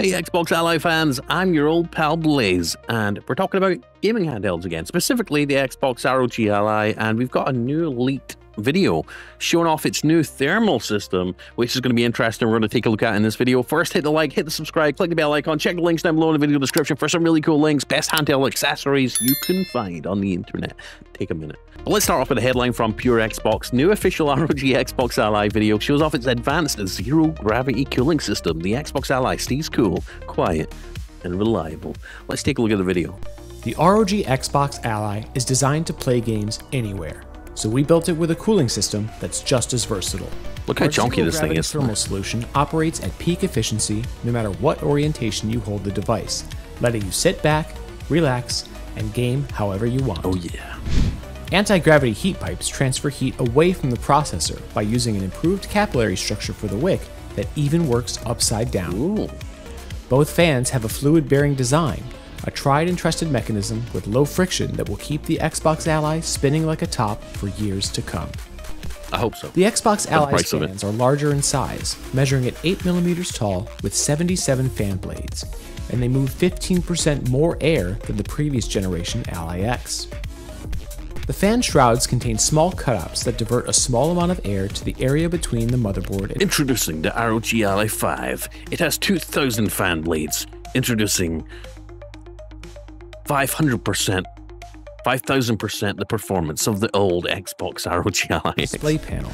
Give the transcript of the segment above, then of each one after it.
Hey Xbox Ally fans, I'm your old pal Blaze, and we're talking about gaming handhelds again, specifically the Xbox ROG Ally, and we've got a new leaked video showing off its new thermal system, which is going to be interesting. We're going to take a look at in this video. First, hit the like, hit the subscribe, click the bell icon, check the links down below in the video description for some really cool links, best handheld accessories you can find on the internet. Take a minute. But let's start off with a headline from Pure Xbox. New official ROG Xbox Ally video shows off its advanced zero-gravity cooling system. The Xbox Ally stays cool, quiet, and reliable. Let's take a look at the video. The ROG Xbox Ally is designed to play games anywhere, so we built it with a cooling system that's just as versatile. Look how chunky this thing is. Our thermal solution operates at peak efficiency no matter what orientation you hold the device, letting you sit back, relax, and game however you want. Oh yeah. Anti-gravity heat pipes transfer heat away from the processor by using an improved capillary structure for the wick that even works upside down. Ooh. Both fans have a fluid-bearing design, a tried and trusted mechanism with low friction that will keep the Xbox Ally spinning like a top for years to come. I hope so. The Xbox Ally's fans are larger in size, measuring at 8mm tall with 77 fan blades, and they move 15% more air than the previous generation Ally X. The fan shrouds contain small cutouts that divert a small amount of air to the area between the motherboard and... Introducing the ROG Ally 5. It has 2,000 fan blades. Introducing 500%, 5,000% the performance of the old Xbox ROG Ally. Display panel.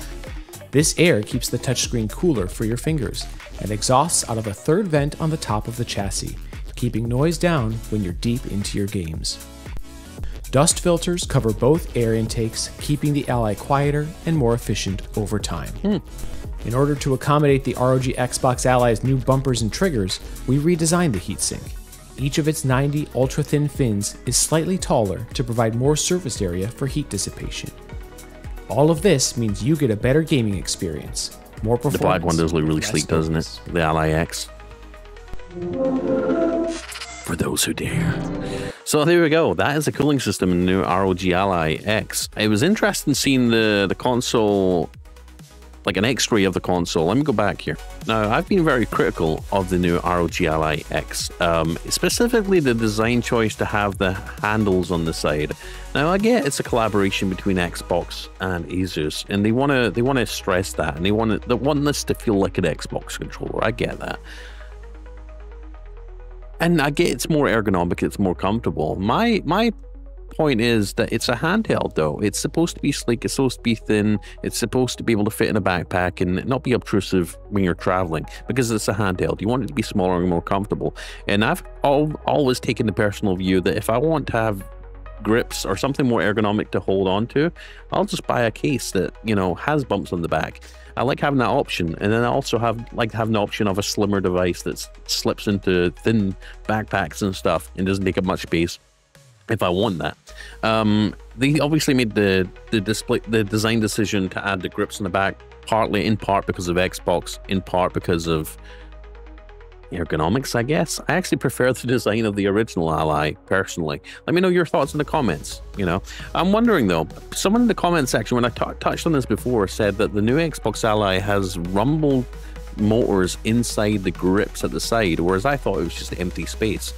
This air keeps the touchscreen cooler for your fingers and exhausts out of a third vent on the top of the chassis, keeping noise down when you're deep into your games. Dust filters cover both air intakes, keeping the Ally quieter and more efficient over time. In order to accommodate the ROG Xbox Ally's new bumpers and triggers, we redesigned the heatsink. Each of its 90 ultra-thin fins is slightly taller to provide more surface area for heat dissipation. All of this means you get a better gaming experience, more performance. The black one does look really sleek, doesn't it? The Ally X. For those who dare. So there we go. That is the cooling system in the new ROG Ally X. It was interesting seeing the console, like an X-ray of the console. Let me go back here. Now, I've been very critical of the new ROG Ally X, specifically the design choice to have the handles on the side. Now, I get it's a collaboration between Xbox and Asus, and they want to stress that, and they want this to feel like an Xbox controller. I get that. And I get it's more ergonomic, it's more comfortable. My point is that it's a handheld though. It's supposed to be sleek, it's supposed to be thin, it's supposed to be able to fit in a backpack and not be obtrusive when you're traveling, because it's a handheld. You want it to be smaller and more comfortable. And I've always taken the personal view that if I want to have grips or something more ergonomic to hold on to, I'll just buy a case that, you know, has bumps on the back. I like having that option, and then I also like having the option of a slimmer device that slips into thin backpacks and stuff and doesn't take up much space if I want that. They obviously made the design decision to add the grips in the back, in part because of Xbox, in part because of ergonomics, I guess. I actually prefer the design of the original Ally, personally. Let me know your thoughts in the comments, you know. I'm wondering though, someone in the comment section, when I touched on this before, said that the new Xbox Ally has rumble motors inside the grips at the side, whereas I thought it was just empty space.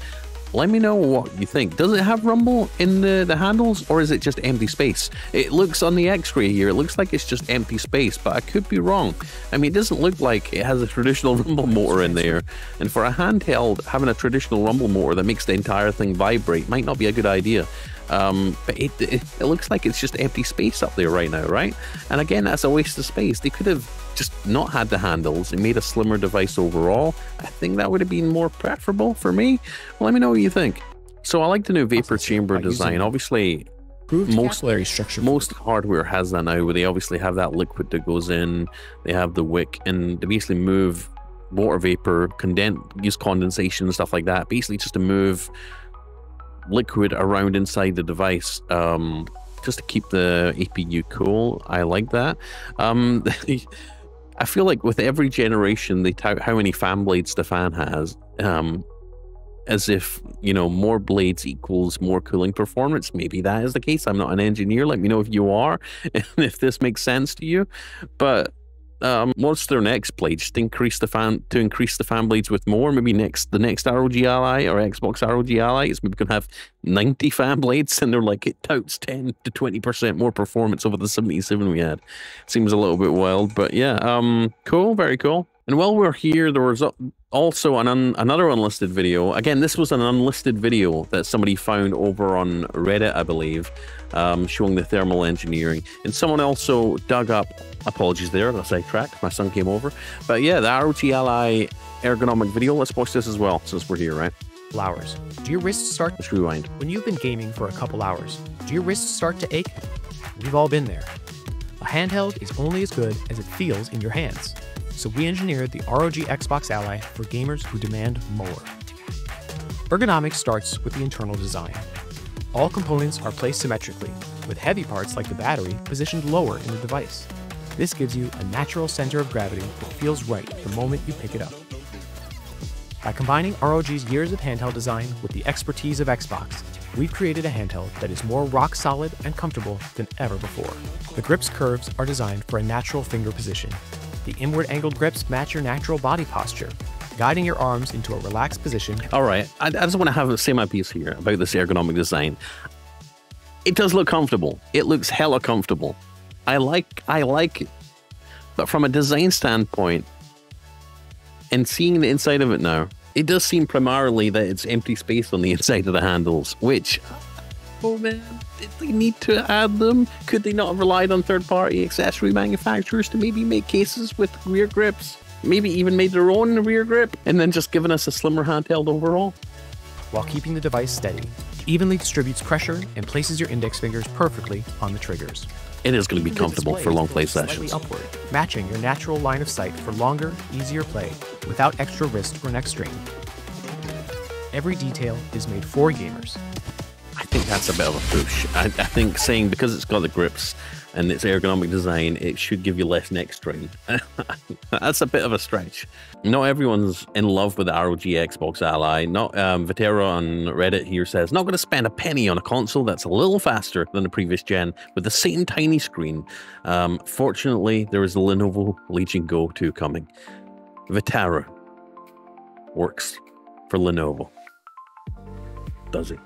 Let me know what you think. Does it have rumble in the handles, or is it just empty space? It looks on the X-ray here, it looks like it's just empty space, but I could be wrong. I mean, it doesn't look like it has a traditional rumble motor in there. And for a handheld, having a traditional rumble motor that makes the entire thing vibrate might not be a good idea. But it looks like it's just empty space up there right now, right? And again, that's a waste of space. They could have just not had the handles and made a slimmer device overall. I think that would have been more preferable for me. Well, let me know what you think. So I like the new vapor chamber design. Obviously, most hardware has that now, where they obviously have that liquid that goes in, they have the wick, and they basically move water vapor, use condensation and stuff like that, basically just to move liquid around inside the device, just to keep the APU cool. I like that. I feel like with every generation they tout how many fan blades the fan has, as if, you know, more blades equals more cooling performance. Maybe that is the case. I'm not an engineer. Let me know if you are and if this makes sense to you. But what's their next play? Just increase the fan blades with more. Maybe the next ROG Ally or Xbox ROG Ally is maybe gonna have 90 fan blades, and they're like, it touts 10 to 20% more performance over the 77 we had. Seems a little bit wild, but yeah, cool, very cool. And while we're here, there was also another unlisted video. Again, this was an unlisted video that somebody found over on Reddit, I believe, showing the thermal engineering. And someone also dug up, apologies there, I sidetracked, my son came over. But yeah, the ROG Ally ergonomic video. Let's watch this as well, since we're here, right? Hours. Do your wrists start? Let's rewind. When you've been gaming for a couple hours, do your wrists start to ache? We've all been there. A handheld is only as good as it feels in your hands. So we engineered the ROG Xbox Ally for gamers who demand more. Ergonomics starts with the internal design. All components are placed symmetrically, with heavy parts like the battery positioned lower in the device. This gives you a natural center of gravity that feels right the moment you pick it up. By combining ROG's years of handheld design with the expertise of Xbox, we've created a handheld that is more rock solid and comfortable than ever before. The grip's curves are designed for a natural finger position. The inward angled grips match your natural body posture, guiding your arms into a relaxed position. All right, I just want to say my piece here about this ergonomic design. It does look comfortable. It looks hella comfortable. I like it. But from a design standpoint, and seeing the inside of it now, it does seem primarily that it's empty space on the inside of the handles, which, oh man, did they need to add them? Could they not have relied on third-party accessory manufacturers to maybe make cases with rear grips? Maybe even made their own rear grip and then just given us a slimmer handheld overall? While keeping the device steady, it evenly distributes pressure and places your index fingers perfectly on the triggers. It is going to be comfortable for long play sessions. Upward, matching your natural line of sight for longer, easier play without extra wrist or neck strain. Every detail is made for gamers. I think that's a bit of a push. I think saying because it's got the grips and its ergonomic design, it should give you less neck strain. That's a bit of a stretch. Not everyone's in love with the ROG Xbox Ally. Not Vitero on Reddit here says, not going to spend a penny on a console that's a little faster than the previous gen with the same tiny screen. Fortunately, there is the Lenovo Legion Go 2 coming. Vitero works for Lenovo. Does he?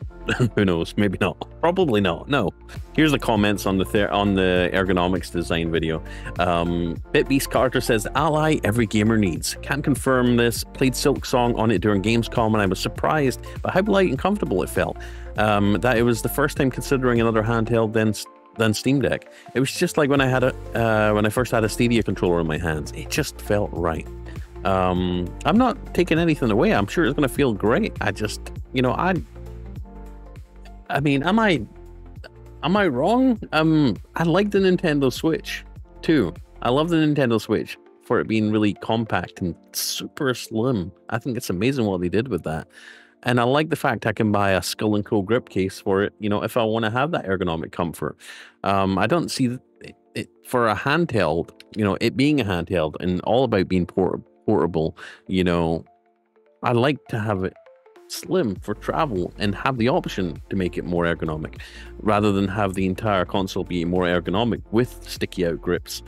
Who knows? Maybe not. Probably not. No. Here's the comments on the ergonomics design video. BitBeast Carter says, Ally every gamer needs. Can't confirm this. Played Silksong on it during Gamescom and I was surprised by how light and comfortable it felt. That it was the first time considering another handheld than Steam Deck. It was just like when I first had a Stadia controller in my hands. It just felt right. I'm not taking anything away. I'm sure it's going to feel great. I just, I mean, am I wrong? I like the Nintendo Switch too. I love the Nintendo Switch for it being really compact and super slim. I think it's amazing what they did with that. And I like the fact I can buy a Skull & Co grip case for it, if I want to have that ergonomic comfort. I don't see it for a handheld, it being a handheld and all about being portable, I like to have it slim for travel and have the option to make it more ergonomic rather than have the entire console be more ergonomic with sticky out grips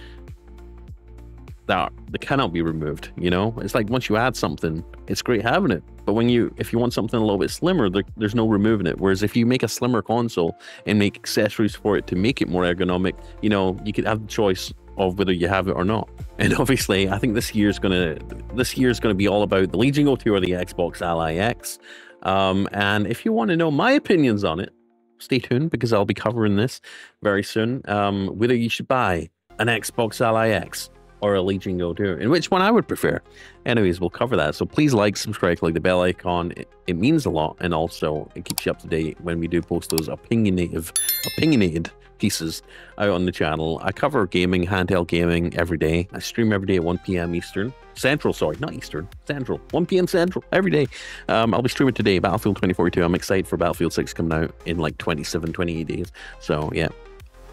that cannot be removed. It's like once you add something, it's great having it, but if you want something a little bit slimmer, there's no removing it. Whereas if you make a slimmer console and make accessories for it to make it more ergonomic, you could have the choice of whether you have it or not. And obviously, I think this year's gonna be all about the Legion Go 2 or the Xbox Ally X. And if you want to know my opinions on it, stay tuned because I'll be covering this very soon. Whether you should buy an Xbox Ally X or a Legion Go 2, and which one I would prefer. Anyways, we'll cover that. So please like, subscribe, click the bell icon. It means a lot, and also it keeps you up to date when we do post those opinionated pieces out on the channel. I cover gaming, handheld gaming every day. I stream every day at 1 p.m. Eastern. Central, sorry, not Eastern. Central. 1 p.m. Central every day. I'll be streaming today, Battlefield 2042. I'm excited for Battlefield 6 coming out in like 28 days. So yeah,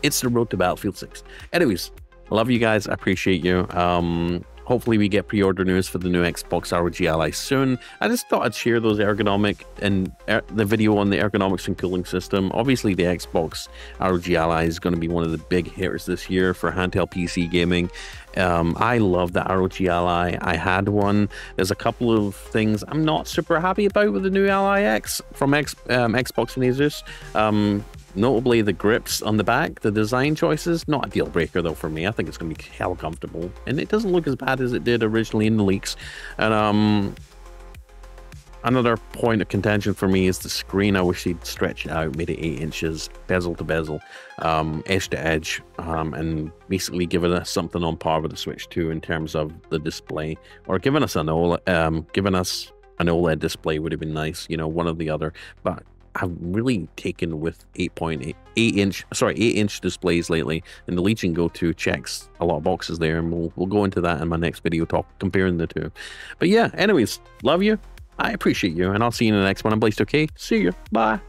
it's the road to Battlefield 6. Anyways, I love you guys. I appreciate you. Hopefully we get pre-order news for the new Xbox ROG Ally soon. I just thought I'd share those ergonomic and the video on the ergonomics and cooling system. Obviously the Xbox ROG Ally is going to be one of the big hitters this year for handheld PC gaming. I love the ROG Ally. I had one. There's a couple of things I'm not super happy about with the new Ally X from Xbox and Asus. Notably the grips on the back, the design choices, not a deal breaker though for me. I think it's going to be hell comfortable, and it doesn't look as bad as it did originally in the leaks. And another point of contention for me is the screen. I wish they'd stretch it out, made it 8 inches, bezel to bezel, edge to edge, and basically given us something on par with the Switch 2 in terms of the display, or giving us an OLED display would have been nice, you know, one or the other. But I've really taken with 8 inch displays lately, and the Legion Go 2 checks a lot of boxes there, and we'll go into that in my next video, comparing the two. But yeah, anyways, love you, I appreciate you, and I'll see you in the next one. I'm Blazed2k. See you, bye.